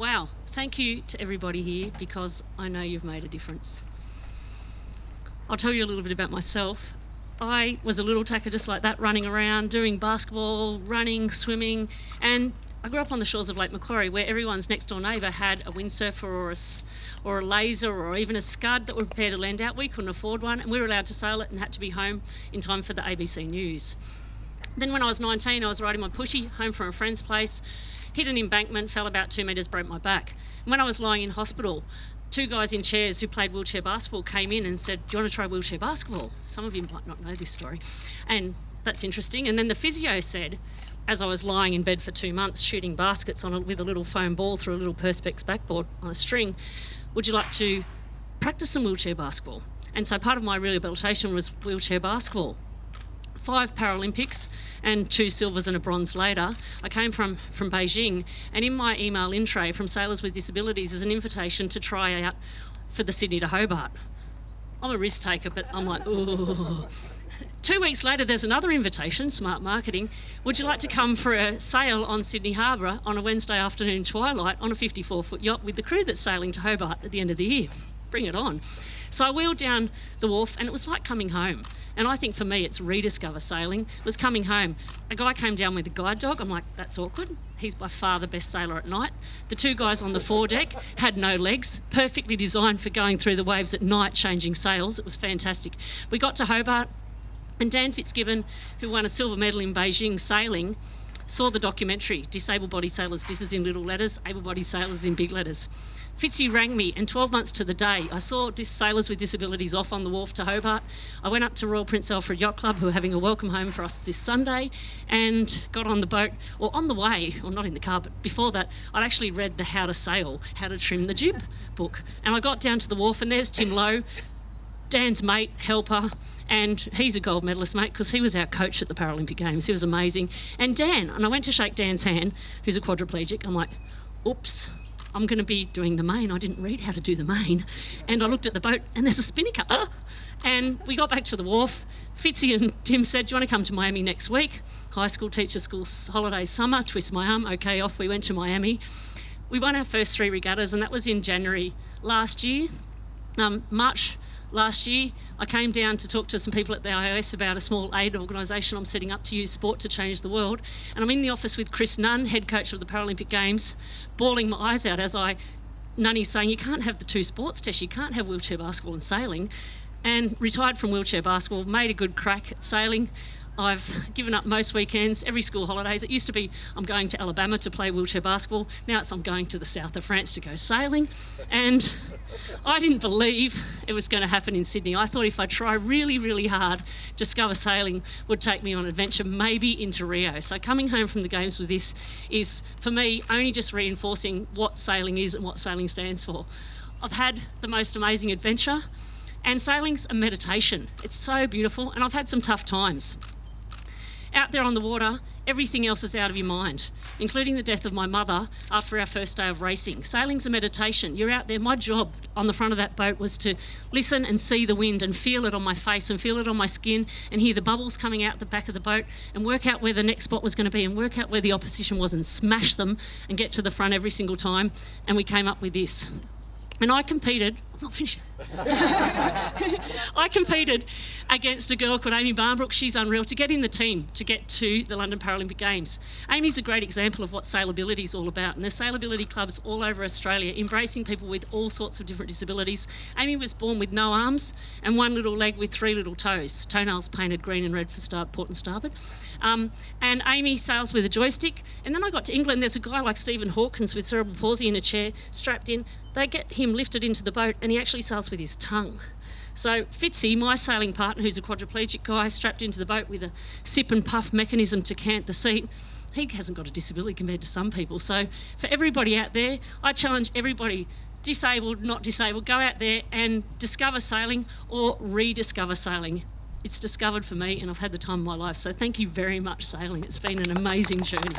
Wow, thank you to everybody here because I know you've made a difference. I'll tell you a little bit about myself. I was a little tacker just like that, running around, doing basketball, running, swimming, and I grew up on the shores of Lake Macquarie where everyone's next door neighbour had a windsurfer or a laser or even a scud that were prepared to lend out. We couldn't afford one and we were allowed to sail it and had to be home in time for the ABC News. Then when I was 19, I was riding my pushy home from a friend's place, hit an embankment, fell about 2 metres, broke my back. And when I was lying in hospital, 2 guys in chairs who played wheelchair basketball came in and said, "Do you want to try wheelchair basketball?" Some of you might not know this story. And that's interesting. And then the physio said, as I was lying in bed for 2 months shooting baskets with a little foam ball through a little Perspex backboard on a string, "Would you like to practice some wheelchair basketball?" And so part of my rehabilitation was wheelchair basketball. 5 Paralympics and 2 silvers and a bronze later, I came from Beijing, and in my email in tray from Sailors with Disabilities is an invitation to try out for the Sydney to Hobart. I'm a risk taker, but I'm like, ooh. 2 weeks later, there's another invitation, smart marketing. "Would you like to come for a sail on Sydney Harbour on a Wednesday afternoon twilight on a 54-foot yacht with the crew that's sailing to Hobart at the end of the year?" Bring it on. So I wheeled down the wharf and it was like coming home. And I think for me, it's rediscover sailing. It was coming home. A guy came down with a guide dog. I'm like, that's awkward. He's by far the best sailor at night. The 2 guys on the foredeck had no legs, perfectly designed for going through the waves at night, changing sails. It was fantastic. We got to Hobart and Dan Fitzgibbon, who won a silver medal in Beijing sailing, saw the documentary, Disabled Body Sailors. This is in little letters, able-bodied sailors in big letters. Fitzy rang me, and 12 months to the day, I saw Sailors with Disabilities off on the wharf to Hobart. I went up to Royal Prince Alfred Yacht Club, who are having a welcome home for us this Sunday, and got on the boat, or on the way, or not in the car, but before that, I'd actually read the How to Sail, How to Trim the Jib book. And I got down to the wharf, and there's Tim Lowe, Dan's mate, helper, and he's a gold medalist, mate, because he was our coach at the Paralympic Games. He was amazing. And Dan, and I went to shake Dan's hand, who's a quadriplegic. I'm like, oops, I'm going to be doing the main. I didn't read how to do the main. And I looked at the boat and there's a spinnaker. And we got back to the wharf. Fitzy and Tim said, "Do you want to come to Miami next week? High school, teacher school, holiday, summer." Twist my arm. Okay, off we went to Miami. We won our first 3 regattas and that was in January last year. March last year, I came down to talk to some people at the IOS about a small aid organisation I'm setting up to use sport to change the world. And I'm in the office with Chris Nunn, head coach of the Paralympic Games, bawling my eyes out as Nunny's saying, "You can't have the 2 sports, Tesh, you can't have wheelchair basketball and sailing." And retired from wheelchair basketball, made a good crack at sailing. I've given up most weekends, every school holidays. It used to be I'm going to Alabama to play wheelchair basketball. Now it's I'm going to the south of France to go sailing. And I didn't believe it was going to happen in Sydney. I thought if I try really, really hard, Discover Sailing would take me on an adventure, maybe into Rio. So coming home from the Games with this is, for me, only just reinforcing what sailing is and what sailing stands for. I've had the most amazing adventure, and sailing's a meditation. It's so beautiful, and I've had some tough times. Out there on the water, everything else is out of your mind, including the death of my mother after our first day of racing. Sailing's a meditation. You're out there. My job on the front of that boat was to listen and see the wind and feel it on my face and feel it on my skin and hear the bubbles coming out the back of the boat and work out where the next spot was going to be and work out where the opposition was and smash them and get to the front every single time. And we came up with this. And I competed, I'm not finished. I competed against a girl called Amy Barnbrook. She's unreal, to get in the team to get to the London Paralympic Games. Amy's a great example of what sailability is all about, and there's sailability clubs all over Australia embracing people with all sorts of different disabilities. Amy was born with no arms and 1 little leg with 3 little toes, toenails painted green and red for port and starboard. And Amy sails with a joystick. And then I got to England, there's a guy like Stephen Hawkins with cerebral palsy in a chair, strapped in. They get him lifted into the boat and he actually sails with his tongue. So Fitzy, my sailing partner, who's a quadriplegic guy, strapped into the boat with a sip and puff mechanism to cant the seat, he hasn't got a disability compared to some people. So for everybody out there, I challenge everybody, disabled, not disabled, go out there and discover sailing or rediscover sailing. It's discovered for me and I've had the time of my life. So thank you very much, sailing. It's been an amazing journey.